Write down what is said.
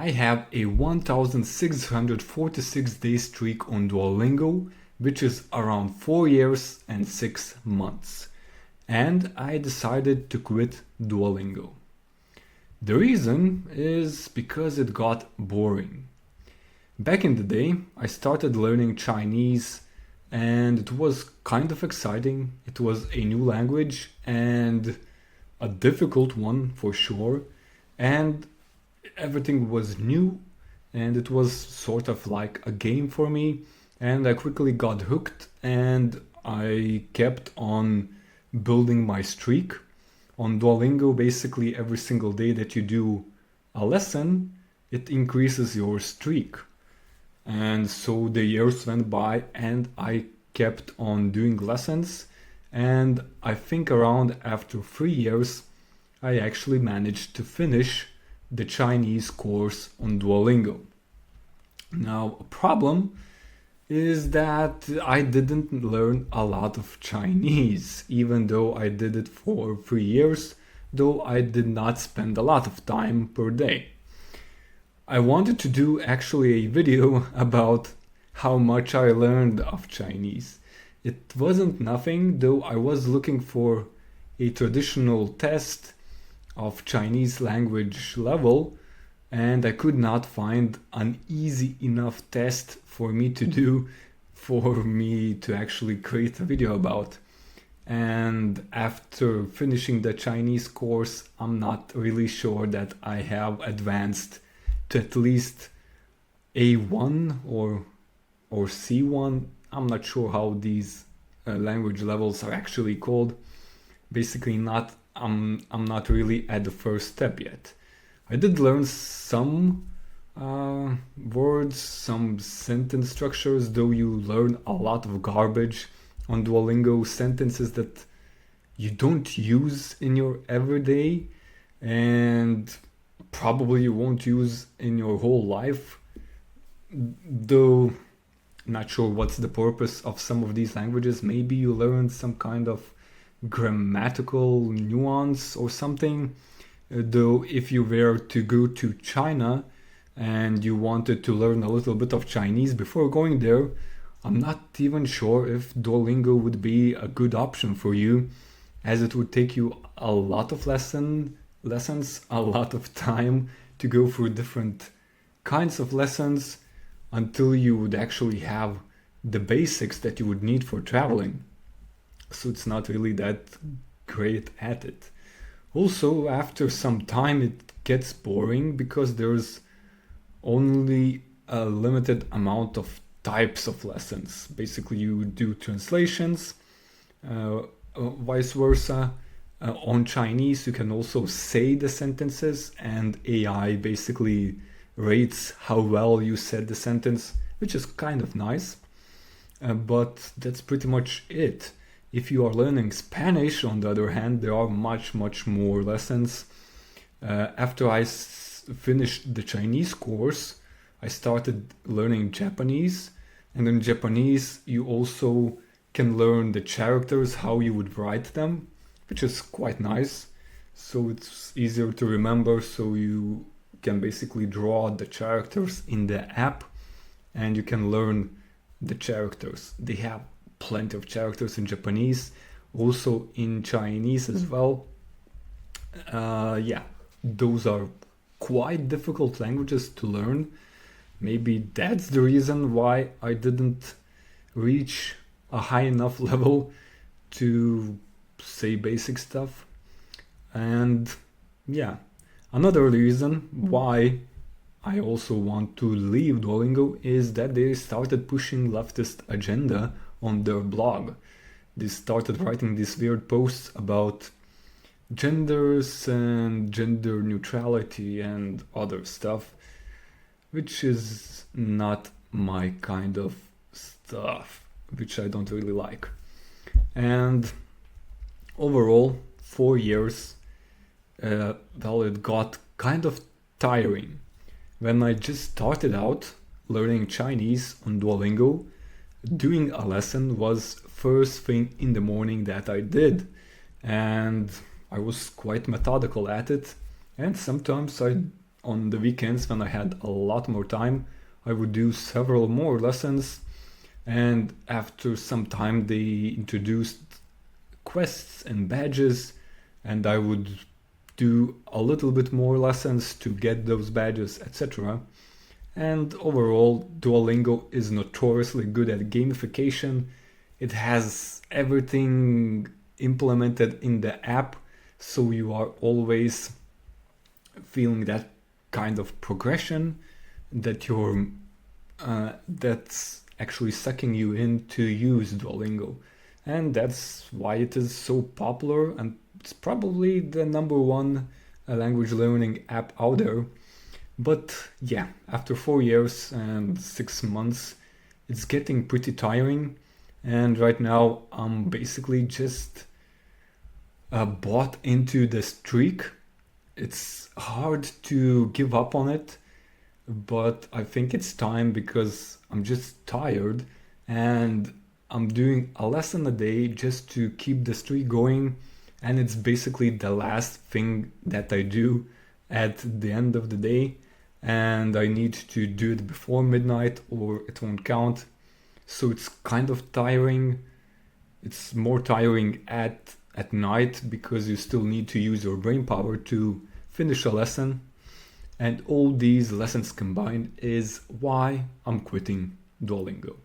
I have a 1646 day streak on Duolingo, which is around 4 years and 6 months. And I decided to quit Duolingo. The reason is because it got boring. Back in the day, I started learning Chinese and it was kind of exciting. It was a new language and a difficult one for sure. And everything was new and it was sort of like a game for me. And I quickly got hooked and I kept on building my streak. On Duolingo, basically every single day that you do a lesson, it increases your streak. And so the years went by and I kept on doing lessons. And I think around after 3 years, I actually managed to finish the Chinese course on Duolingo. Now, a problem is that I didn't learn a lot of Chinese, even though I did it for 3 years, though I did not spend a lot of time per day. I wanted to do actually a video about how much I learned of Chinese. It wasn't nothing, though I was looking for a traditional test of Chinese language level, and I could not find an easy enough test for me to do for me to actually create a video about. And after finishing the Chinese course, I'm not really sure that I have advanced to at least A1 or C1. I'm not sure how these language levels are actually called. Basically not I'm not really at the first step yet. I did learn some words, some sentence structures, though you learn a lot of garbage on Duolingo, sentences that you don't use in your everyday and probably you won't use in your whole life. Though not sure what's the purpose of some of these languages. Maybe you learn some kind of grammatical nuance or something. Though if you were to go to China and you wanted to learn a little bit of Chinese before going there, I'm not even sure if Duolingo would be a good option for you, as it would take you a lot of lessons, a lot of time to go through different kinds of lessons until you would actually have the basics that you would need for traveling. So it's not really that great at it. Also, after some time it gets boring because there's only a limited amount of types of lessons. Basically you do translations, vice versa. On Chinese you can also say the sentences and AI basically rates how well you said the sentence, which is kind of nice. But that's pretty much it. If you are learning Spanish, on the other hand, there are much more lessons. After I finished the Chinese course, I started learning Japanese. And in Japanese, you also can learn the characters, how you would write them, which is quite nice. So it's easier to remember, so you can basically draw the characters in the app and you can learn the characters. They have plenty of characters in Japanese, also in Chinese as well. Those are quite difficult languages to learn. Maybe that's the reason why I didn't reach a high enough level to say basic stuff. And another reason why I also want to leave Duolingo is that they started pushing leftist agenda on their blog. They started writing these weird posts about genders and gender neutrality and other stuff, which is not my kind of stuff, which I don't really like. And overall, 4 years, it got kind of tiring. When I just started out learning Chinese on Duolingo, doing a lesson was first thing in the morning that I did, and I was quite methodical at it, and sometimes I on the weekends when I had a lot more time, I would do several more lessons. And after some time, they introduced quests and badges, and I would do a little bit more lessons to get those badges, etc. And overall, Duolingo is notoriously good at gamification. It has everything implemented in the app, so you are always feeling that kind of progression that that's actually sucking you in to use Duolingo. And that's why it is so popular, and it's probably the number one language learning app out there. But yeah, after 4 years and 6 months, it's getting pretty tiring. And right now, I'm basically just bought into the streak. It's hard to give up on it, but I think it's time because I'm just tired and I'm doing a lesson a day just to keep the streak going. And it's basically the last thing that I do at the end of the day. And I need to do it before midnight or it won't count. So it's kind of tiring. It's more tiring at night because you still need to use your brain power to finish a lesson. And all these lessons combined is why I'm quitting Duolingo.